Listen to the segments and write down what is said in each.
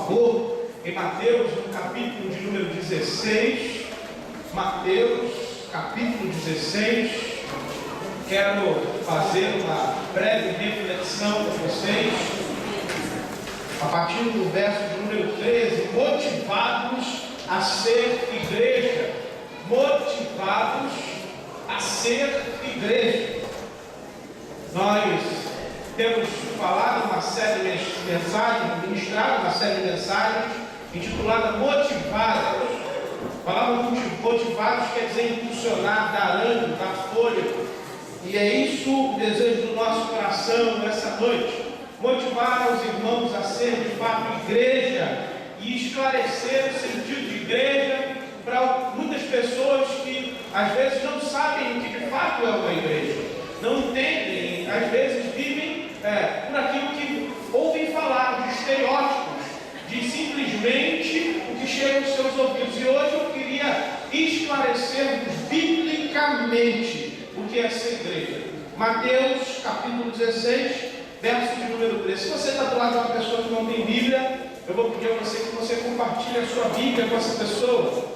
favor, em Mateus, no capítulo de número 16. Mateus, capítulo 16. Quero fazer uma breve reflexão com vocês, a partir do verso de número 13, motivados a ser igreja. Motivados a ser igreja. Nós temos falado uma série de mensagens, ministrado uma série de mensagens intitulada Motivados. A palavra motivados quer dizer impulsionar, dar ânimo, dar fôlego. E é isso o desejo do nosso coração nessa noite. Motivar os irmãos a ser de fato igreja e esclarecer o sentido de igreja para muitas pessoas que às vezes não sabem o que de fato é uma igreja, não entendem, às vezes vivem por aquilo que ouvem falar, de estereótipos, de simplesmente o que chega aos seus ouvidos. E hoje eu queria esclarecer biblicamente o que é ser igreja. Mateus capítulo 16, verso de número 13. Se você está do lado de uma pessoa que não tem Bíblia, eu vou pedir a você que você compartilhe a sua Bíblia com essa pessoa,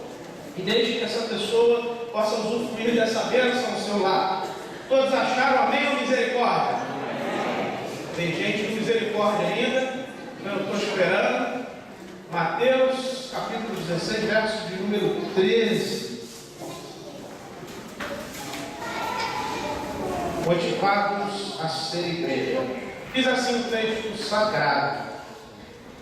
e desde que essa pessoa possa usufruir dessa bênção ao seu lado. Todos acharam amém ou misericórdia? Tem gente com misericórdia ainda, eu estou esperando. Mateus capítulo 16, verso de número 13. Motivados a ser igreja. Diz assim o texto sagrado: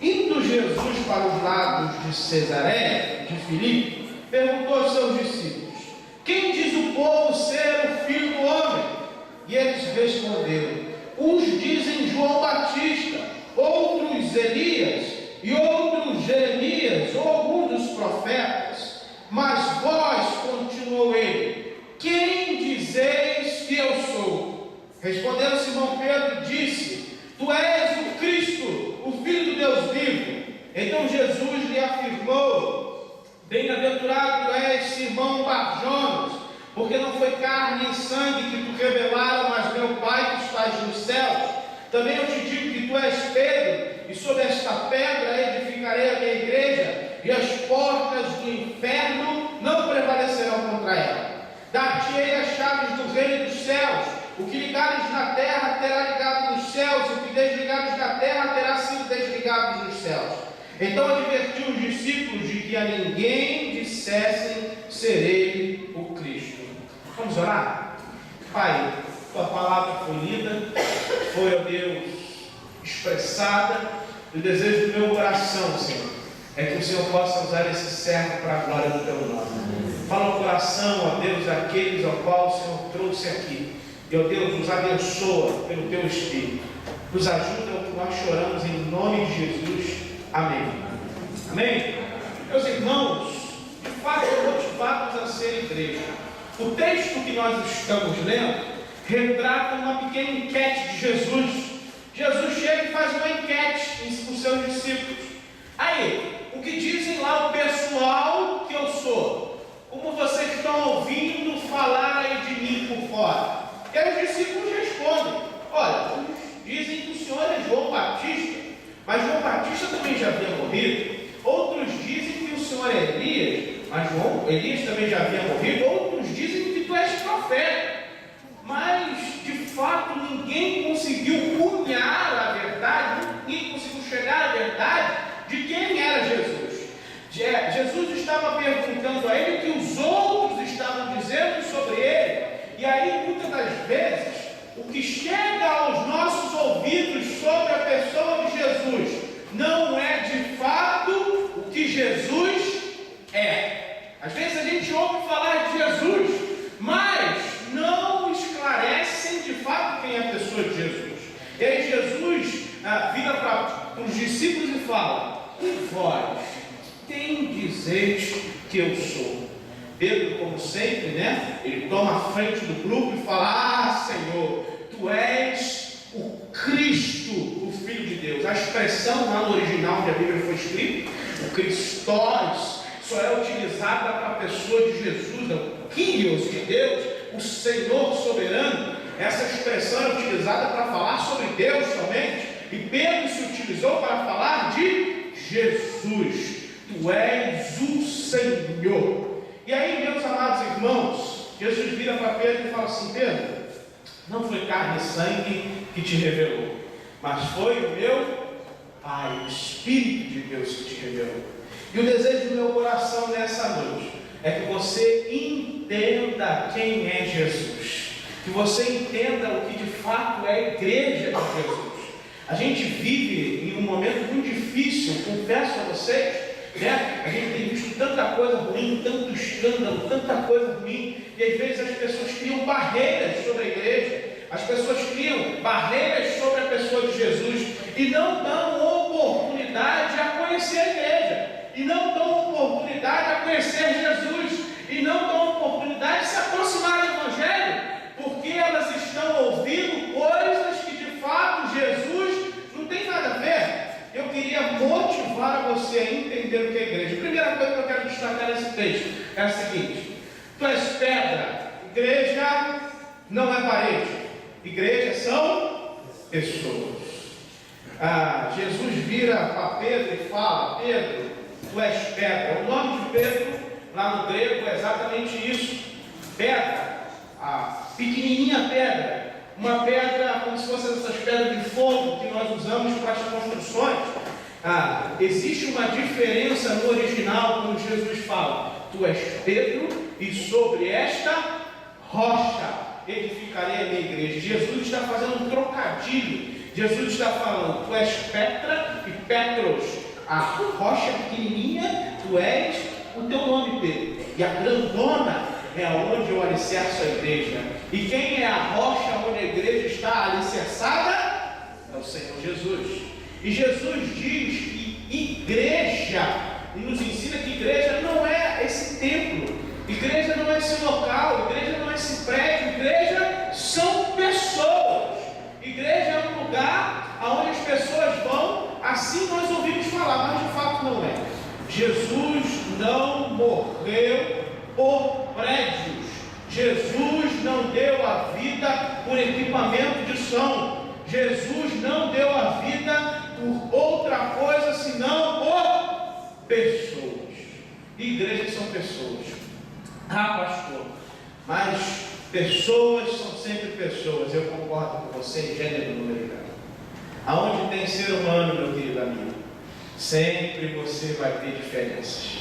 indo Jesus para os lados de Cesareia de Filipe, perguntou aos seus discípulos: quem diz o povo ser o Filho do Homem? E eles responderam: uns dizem João Batista, outros Elias, e outros Jeremias, ou algum dos profetas. Mas vós, continuou ele, quem dizeis que eu sou? Respondendo Simão Pedro, disse: tu és o Cristo, o Filho do Deus vivo. Então Jesus lhe afirmou: bem-aventurado és, Simão Bar-Jonas, porque não foi carne e sangue que te revelaram, mas meu Pai que estás nos céus. Também eu te digo que tu és Pedro, e sobre esta pedra edificarei a minha igreja, e as portas do inferno não prevalecerão contra ela. Dar-te-ei as chaves do reino dos céus. O que ligares na terra terá ligado nos céus, e o que desligares na terra terá sido desligado nos céus. Então advertiu os discípulos de que a ninguém dissessem ser ele o Cristo. Vamos orar? Pai, tua palavra foi lida, foi, ó Deus, expressada, e o desejo do meu coração, Senhor, é que o Senhor possa usar esse servo para a glória do teu nome. Fala o coração, ó Deus, daqueles ao qual o Senhor trouxe aqui. E, ó Deus, nos abençoa pelo teu Espírito. Nos ajuda o que nós choramos em nome de Jesus. Amém. Amém? Meus irmãos, de fato, motivados a ser igreja. O texto que nós estamos lendo retrata uma pequena enquete de Jesus. Jesus chega e faz uma enquete com os seus discípulos. Aí, o que dizem lá o pessoal que eu sou? Como vocês estão ouvindo falar aí de mim por fora? E aí os discípulos respondem: olha, uns dizem que o Senhor é João Batista, mas João Batista também já havia morrido. Outros dizem que o Senhor é Elias, mas Elias também já havia morrido. Outros dizem que tu és profeta. Mas, de fato, ninguém conseguiu cunhar a verdade, ninguém conseguiu chegar à verdade de quem era Jesus. Jesus estava perguntando a ele o que os outros estavam dizendo sobre ele. E aí, muitas das vezes, o que chega aos nossos ouvidos sobre a pessoa de Jesus não é de fato o que Jesus é. Às vezes a gente ouve falar de Jesus, mas não esclarecem de fato quem é a pessoa de Jesus. E aí Jesus vira para os discípulos e fala: e vós, quem dizeis que eu sou? Pedro, como sempre, ele toma a frente do grupo e fala: ah, Senhor, tu és o Cristo, o Filho de Deus. A expressão lá no original onde a Bíblia foi escrita, o Christos, só é utilizada para a pessoa de Jesus, o Kyrios de Deus, o Senhor soberano. Essa expressão é utilizada para falar sobre Deus somente, e Pedro se utilizou para falar de Jesus, tu és o Senhor. E aí, meus amados irmãos, Jesus vira para Pedro e fala assim: Pedro, não foi carne e sangue que te revelou, mas foi o meu Pai, o Espírito de Deus que te revelou. E o desejo do meu coração nessa noite é que você entenda quem é Jesus, que você entenda o que de fato é a igreja de Jesus. A gente vive em um momento muito difícil, confesso a vocês, né? A gente tem visto tanta coisa ruim, tanto escândalo, tanta coisa ruim, e às vezes as pessoas criam barreiras sobre a igreja, as pessoas criam barreiras sobre a pessoa de Jesus e não dão oportunidade a conhecer a igreja, e não dão oportunidade a conhecer Jesus, e não dão oportunidade de se aproximar do Evangelho, porque elas estão ouvindo coisas que de fato Jesus não tem nada a ver. Eu queria motivar você a entender o que é igreja. A primeira coisa que eu quero destacar nesse texto é a seguinte: tu és pedra, igreja não é parede, igreja são pessoas. Jesus vira para Pedro e fala: Pedro, tu és pedra. O nome de Pedro lá no grego é exatamente isso, pedra, a pequenininha pedra, uma pedra como se fosse essas pedras de fogo que nós usamos para as construções. Existe uma diferença no original quando Jesus fala: tu és Pedro, e sobre esta rocha edificarei a minha igreja. Jesus está fazendo um trocadilho. Jesus está falando: tu és Petra e Petros, a rocha pequenininha, tu és o teu nome, Pedro, e a grandona é onde eu alicerço a igreja. E quem é a rocha onde a igreja está alicerçada? É o Senhor Jesus. E Jesus diz que igreja, e nos ensina que igreja não é esse templo, igreja não é esse local, igreja não é esse prédio, igreja são pessoas. Igreja é um lugar onde as pessoas vão, assim nós ouvimos falar, mas de fato não é. Jesus não morreu por prédios. Jesus não deu a vida por equipamento de som. Jesus não deu a vida por outra coisa senão por pessoas. Igrejas são pessoas. Pastor, mas pessoas são sempre pessoas. Eu concordo com você em gênero, número e grau. Aonde tem ser humano, meu querido amigo, sempre você vai ter diferenças.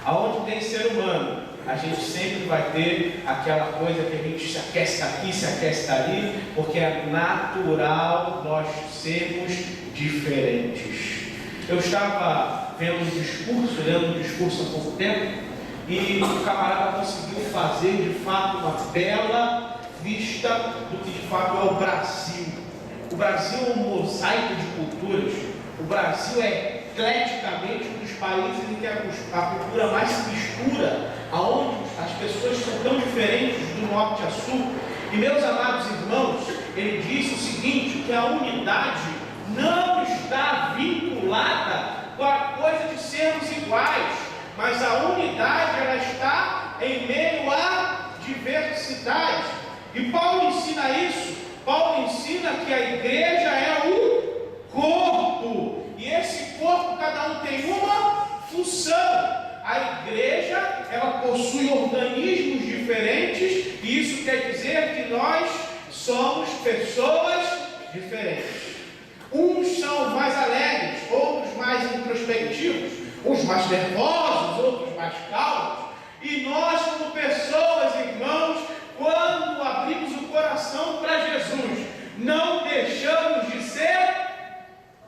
Aonde tem ser humano, a gente sempre vai ter aquela coisa que a gente se aquece aqui, se aquece ali, porque é natural nós sermos diferentes. Eu estava lendo um discurso há pouco tempo, e o camarada conseguiu fazer de fato uma bela vista do que de fato é o Brasil. O Brasil é um mosaico de culturas. O Brasil é ecleticamente um dos países em que a cultura mais se mistura, aonde as pessoas são tão diferentes do norte a sul. E meus amados irmãos, ele disse o seguinte: que a unidade não está vinculada com a coisa de sermos iguais, mas a unidade ela está em meio à diversidade. E Paulo ensina isso. Paulo ensina que a igreja é o corpo, e esse corpo cada um tem uma função. A igreja ela possui organismos diferentes, e isso quer dizer que nós somos pessoas diferentes. Uns são mais alegres, outros mais introspectivos, uns mais nervosos, outros mais calmos. E nós, como pessoas, irmãos, quando abrimos o coração para Jesus, não deixamos de ser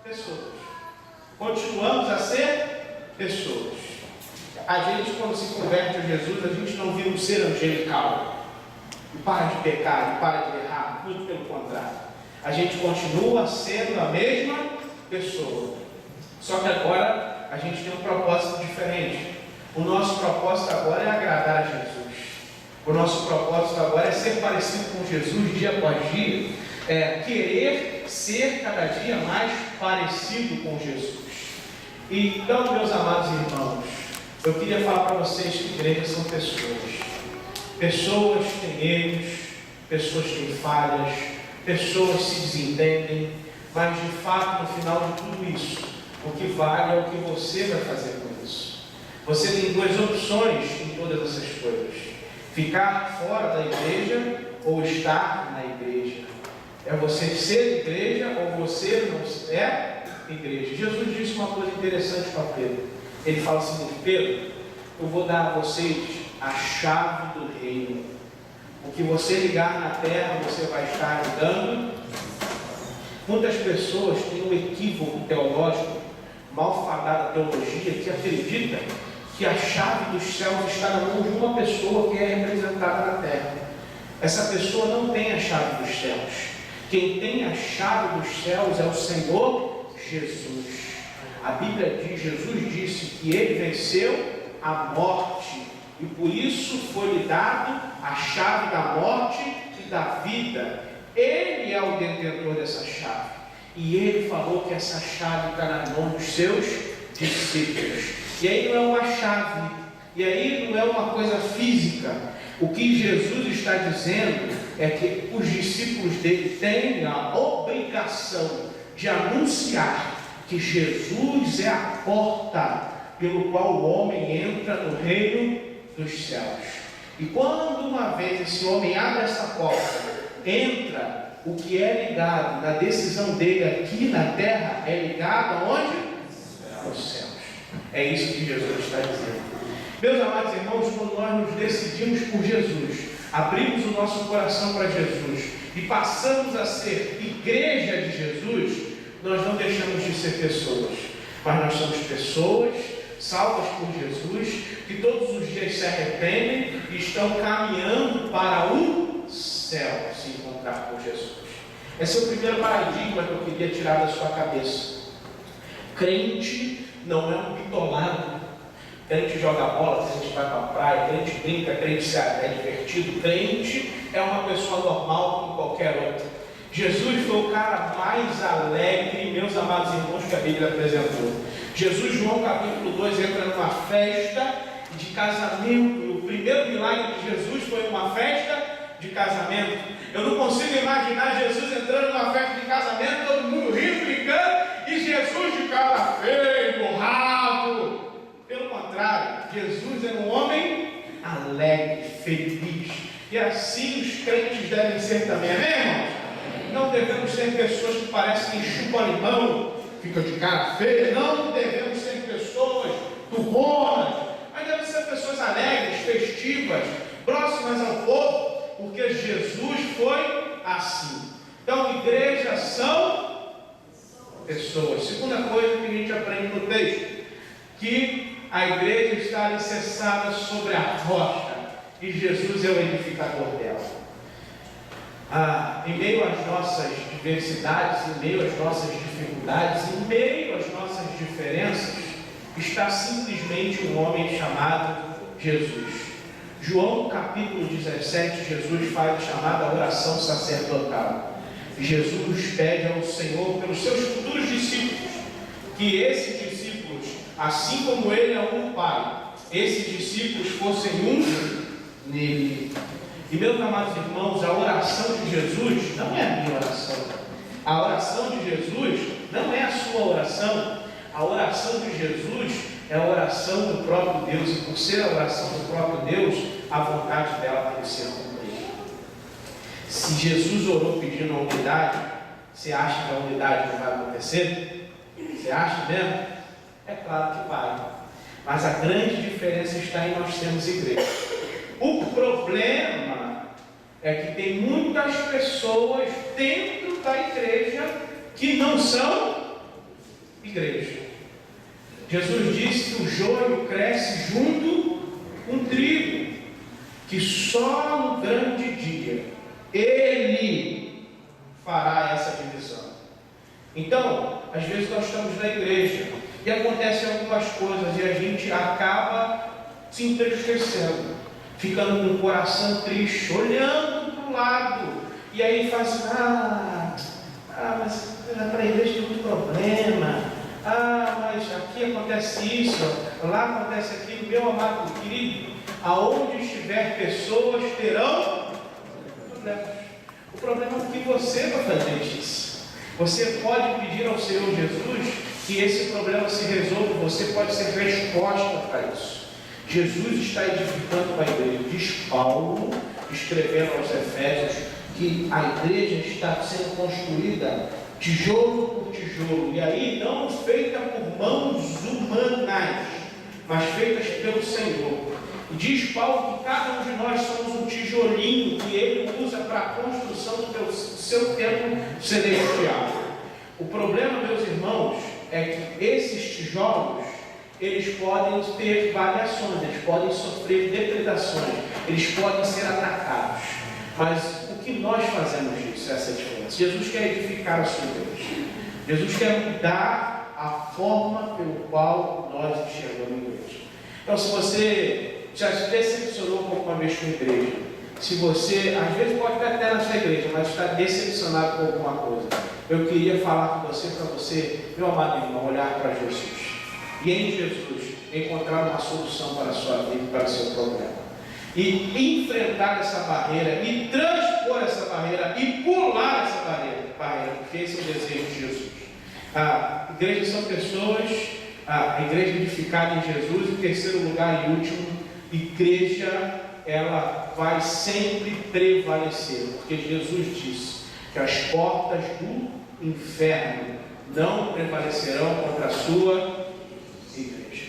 pessoas. Continuamos a ser pessoas. A gente, quando se converte a Jesus, a gente não vira um ser angelical e para de pecar, e para de errar. Muito pelo contrário. A gente continua sendo a mesma pessoa. Só que agora a gente tem um propósito diferente. O nosso propósito agora é agradar a Jesus. O nosso propósito agora é ser parecido com Jesus dia após dia. É querer ser cada dia mais parecido com Jesus. Então, meus amados irmãos, eu queria falar para vocês que igrejas são pessoas. Pessoas têm erros, pessoas têm falhas, pessoas se desentendem, mas de fato, no final de tudo isso, O que vale é o que você vai fazer com isso. Você tem duas opções em todas essas coisas: ficar fora da igreja ou estar na igreja. É você ser igreja ou você não é igreja. Jesus disse uma coisa interessante para Pedro. Ele fala assim: Pedro, eu vou dar a vocês a chave do reino. O que você ligar na terra, você vai estar ligando. Muitas pessoas têm um equívoco teológico, malfadada teologia, que acredita que a chave dos céus está na mão de uma pessoa que é representada na terra. Essa pessoa não tem a chave dos céus. Quem tem a chave dos céus é o Senhor Jesus. A Bíblia diz, Jesus disse que ele venceu a morte e por isso foi-lhe dado a chave da morte e da vida. Ele é o detentor dessa chave e ele falou que essa chave está na mão dos seus discípulos. E aí não é uma chave, e aí não é uma coisa física. O que Jesus está dizendo é que os discípulos dele têm a obrigação de anunciar que Jesus é a porta pelo qual o homem entra no reino dos céus. E quando uma vez esse homem abre essa porta, entra, o que é ligado na decisão dele aqui na terra é ligado aonde? Nos céus. É isso que Jesus está dizendo. Meus amados irmãos, quando nós nos decidimos por Jesus, abrimos o nosso coração para Jesus e passamos a ser igreja de Jesus, nós não deixamos de ser pessoas, mas nós somos pessoas salvas por Jesus, que todos os dias se arrependem e estão caminhando para o céu, se encontrar com Jesus. Esse é o primeiro paradigma que eu queria tirar da sua cabeça. Crente não é um bitolado. Crente joga bola, crente vai para a praia, crente brinca, crente é divertido. Crente é uma pessoa normal como qualquer outra. Jesus foi o cara mais alegre, meus amados irmãos, que a Bíblia apresentou. Jesus, João capítulo 2, entra numa festa de casamento. E o primeiro milagre de Jesus foi uma festa de casamento. Eu não consigo imaginar Jesus entrando numa festa de casamento, todo mundo rindo, brincando, e Jesus de cara feio, borrado. Pelo contrário, Jesus era um homem alegre, feliz. E assim os crentes devem ser também, amém, irmãos? Não devemos ser pessoas que parecem chupa-limão, ficam de cara feia. Não devemos ser pessoas turbonas, mas devemos ser pessoas alegres, festivas, próximas ao povo, porque Jesus foi assim. Então, igrejas são pessoas. Segunda coisa que a gente aprende no texto, que a igreja está alicerçada sobre a rocha e Jesus é o edificador dela. Em meio às nossas diversidades, em meio às nossas dificuldades, em meio às nossas diferenças, está simplesmente um homem chamado Jesus. João capítulo 17, Jesus faz a chamada oração sacerdotal. Jesus pede ao Senhor pelos seus futuros discípulos, que esses discípulos, assim como ele é um Pai, esses discípulos fossem um nele. E meus amados irmãos, a oração de Jesus não é a minha oração. A oração de Jesus não é a sua oração. A oração de Jesus é a oração do próprio Deus. E por ser a oração do próprio Deus, a vontade dela tem que ser cumprida. Se Jesus orou pedindo a unidade, você acha que a unidade não vai acontecer? Você acha mesmo? É claro que vai. Mas a grande diferença está em nós termos igreja. O problema é que tem muitas pessoas dentro da igreja que não são igreja. Jesus disse que o joio cresce junto com o trigo, que só no grande dia Ele fará essa divisão. Então, às vezes nós estamos na igreja e acontecem algumas coisas e a gente acaba se entristecendo, ficando com o coração triste, olhando para o lado, e aí faz assim, mas para a igreja tem muito problema, mas aqui acontece isso, lá acontece aquilo. Meu amado querido, aonde estiver pessoas terão problemas. O problema é o que você vai fazer disso. Você pode pedir ao Senhor Jesus que esse problema se resolva. Você pode ser resposta para isso. Jesus está edificando a igreja. Diz Paulo, escrevendo aos Efésios, que a igreja está sendo construída tijolo por tijolo, e aí não feita por mãos humanas, mas feitas pelo Senhor. E diz Paulo que cada um de nós somos um tijolinho que ele usa para a construção do seu templo celestial. O problema, meus irmãos, é que esses tijolos, eles podem ter variações, eles podem sofrer depredações, eles podem ser atacados. Mas o que nós fazemos disso? Essa é a diferença. Jesus quer edificar a sua igreja. Jesus quer mudar a forma pelo qual nós enxergamos a igreja. Então, se você já se decepcionou alguma vez com a igreja, se você, às vezes pode estar até na sua igreja, mas está decepcionado com alguma coisa, eu queria falar com você, para você, meu amado irmão, olhar para Jesus. E em Jesus encontrar uma solução para a sua vida e para o seu problema. E enfrentar essa barreira, e transpor essa barreira, e pular essa barreira, porque esse é o desejo de Jesus. A igreja são pessoas, a igreja edificada em Jesus. Em terceiro lugar e último, igreja, ela vai sempre prevalecer, porque Jesus disse que as portas do inferno não prevalecerão contra a sua igreja.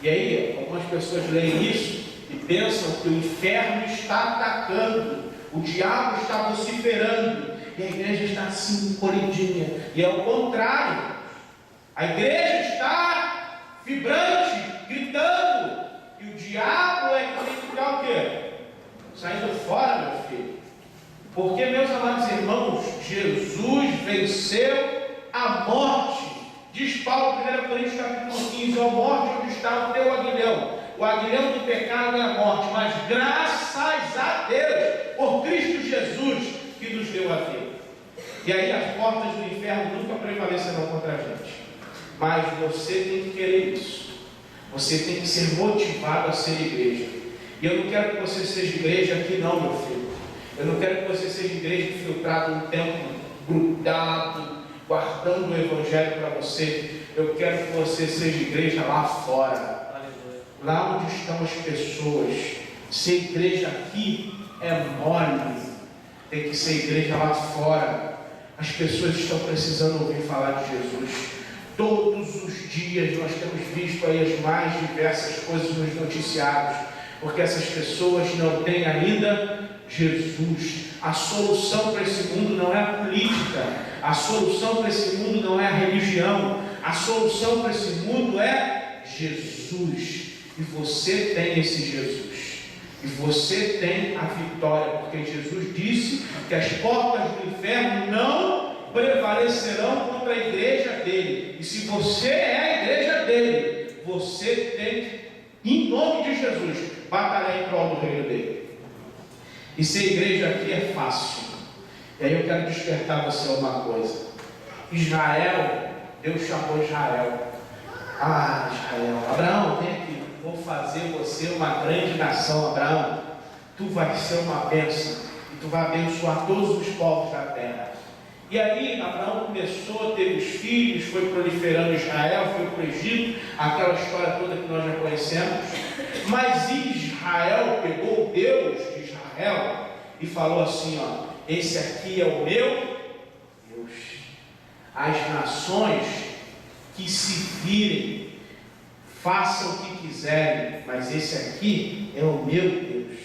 E aí, algumas pessoas leem isso e pensam que o inferno está atacando, o diabo está vociferando, e a igreja está assim, encolhidinha. E é o contrário. A igreja está vibrante, gritando, e o diabo é que tem que ficar o quê? Saindo fora, meu filho. Porque, meus amados irmãos, Jesus venceu a morte. Diz Paulo, 1 Coríntios capítulo 15, a morte onde está o teu aguilhão. O aguilhão do pecado é a morte, mas graças a Deus, por Cristo Jesus, que nos deu a vida. E aí as portas do inferno nunca prevalecerão contra a gente. Mas você tem que querer isso. Você tem que ser motivado a ser igreja. E eu não quero que você seja igreja aqui não, meu filho. Eu não quero que você seja igreja infiltrada num templo grudado, guardando o evangelho para você. Eu quero que você seja igreja lá fora. Lá onde estão as pessoas. Ser igreja aqui é mole. Tem que ser igreja lá fora. As pessoas estão precisando ouvir falar de Jesus. Todos os dias nós temos visto aí as mais diversas coisas nos noticiários, porque essas pessoas não têm ainda Jesus. A solução para esse mundo não é a política, a solução para esse mundo não é a religião, a solução para esse mundo é Jesus. E você tem esse Jesus, e você tem a vitória, porque Jesus disse que as portas do inferno não prevalecerão contra a igreja dele. E se você é a igreja dele, você tem que, em nome de Jesus, batalhar em prol do reino dele. E ser igreja aqui é fácil. E aí eu quero despertar você uma coisa. Israel, Deus chamou Israel. Ah, Israel, Abraão, vem aqui, vou fazer você uma grande nação. Abraão, tu vai ser uma bênção, e tu vai abençoar todos os povos da terra. E aí Abraão começou a ter os filhos, foi proliferando Israel, foi para o Egito, aquela história toda que nós já conhecemos. Mas Israel pegou o Deus de Israel e falou assim, ó, esse aqui é o meu Deus. As nações que se virem, façam o que quiserem, mas esse aqui é o meu Deus.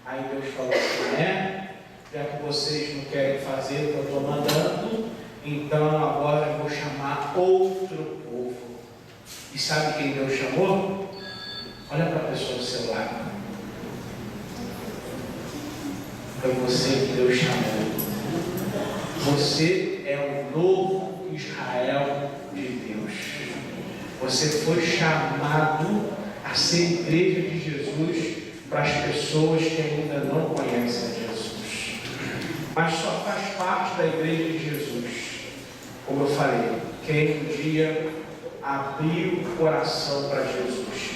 Aí Deus falou assim, já que vocês não querem fazer o que eu estou mandando, então agora eu vou chamar outro povo. E sabe quem Deus chamou? Olha para a pessoa do seu lado. Foi você que Deus chamou. Você é o novo Israel de Deus. Você foi chamado a ser igreja de Jesus para as pessoas que ainda não conhecem Jesus. Mas só faz parte da igreja de Jesus, como eu falei, quem um dia abriu o coração para Jesus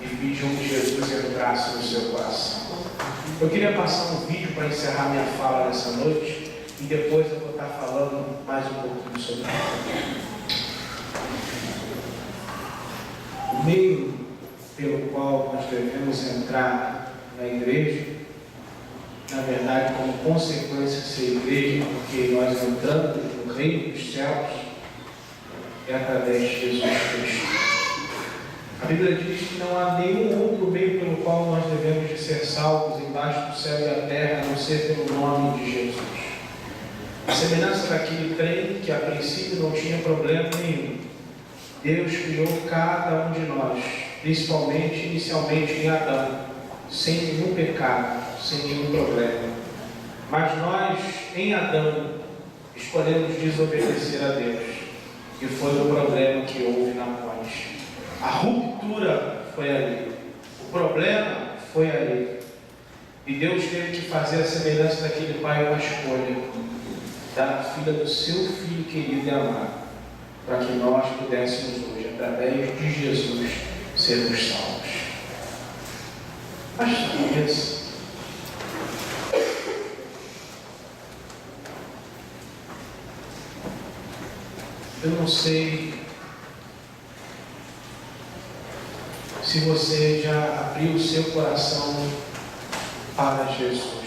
e pediu que Jesus entrasse no seu coração. Eu queria passar um vídeo para encerrar minha fala nessa noite, e depois eu vou estar falando mais um pouquinho sobre isso. meio pelo qual nós devemos entrar na igreja, na verdade, como consequência de ser igreja, porque nós entramos no reino dos céus, é através de Jesus Cristo. A Bíblia diz que não há nenhum outro meio pelo qual nós devemos de ser salvos embaixo do céu e da terra, a não ser pelo nome de Jesus. A semelhança daquele crente que a princípio não tinha problema nenhum, Deus criou cada um de nós, principalmente, inicialmente em Adão, sem nenhum pecado, sem nenhum problema. Mas nós, em Adão, escolhemos desobedecer a Deus, e foi o problema que houve na ponte. A ruptura foi ali, o problema foi ali, e Deus teve que fazer a semelhança daquele pai uma escolha, dar a filha do seu filho querido e amado, para que nós pudéssemos hoje, através de Jesus, sermos salvos. Baixe a cabeça. Eu não sei se você já abriu o seu coração para Jesus.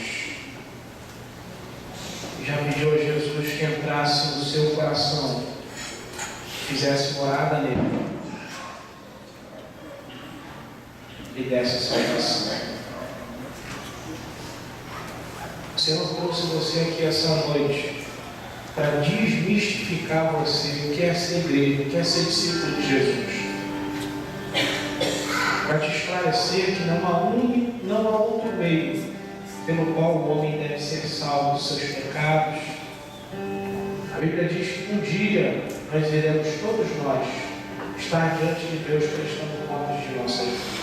Já pediu a Jesus que entrasse no seu coração, fizesse morada nele e desse a salvação. O Senhor trouxe você aqui essa noite para desmistificar você o que é ser igreja, o que é ser discípulo de Jesus. Para te esclarecer que não há outro meio pelo qual o homem deve ser salvo dos seus pecados. A Bíblia diz que um dia nós iremos, todos nós, estar diante de Deus prestando contas de nossas vidas.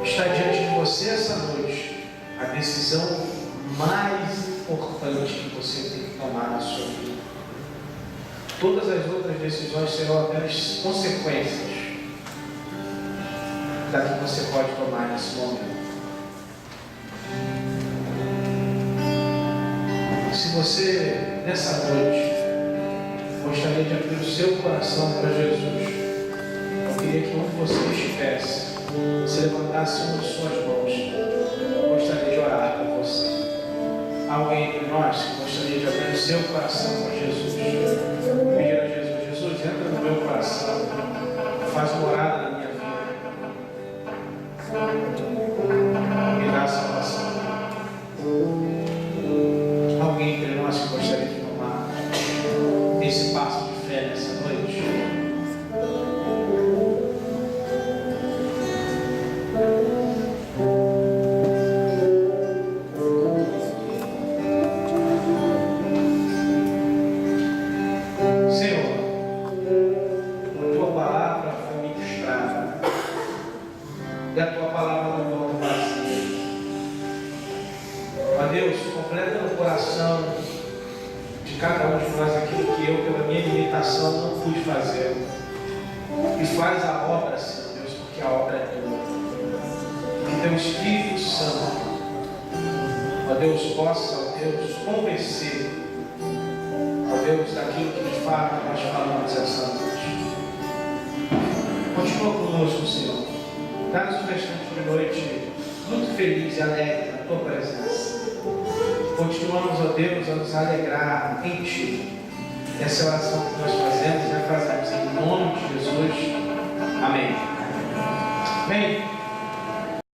Está diante de você essa noite a decisão mais importante que você tem que tomar na sua vida. Todas as outras decisões serão apenas consequências da que você pode tomar nesse momento. Se você, nessa noite, gostaria de abrir o seu coração para Jesus, eu queria que onde você estivesse, você levantasse uma de suas mãos. Eu gostaria de orar por você. Alguém entre nós que gostaria de abrir o seu coração para Jesus. Pedir a Jesus: Jesus, entra no meu coração, faz morada na minha vida, me dá a salvação. Alguém entre nós que gostaria de tomar esse passo de fé nessa noite? Convencer, ó Deus, daquilo que de fato nós falamos essa noite. Continua conosco, Senhor. Dá-nos um restante de noite muito feliz e alegre na Tua presença. Continuamos, ó Deus, a nos alegrar em Ti. Essa oração que nós fazemos, em nome de Jesus,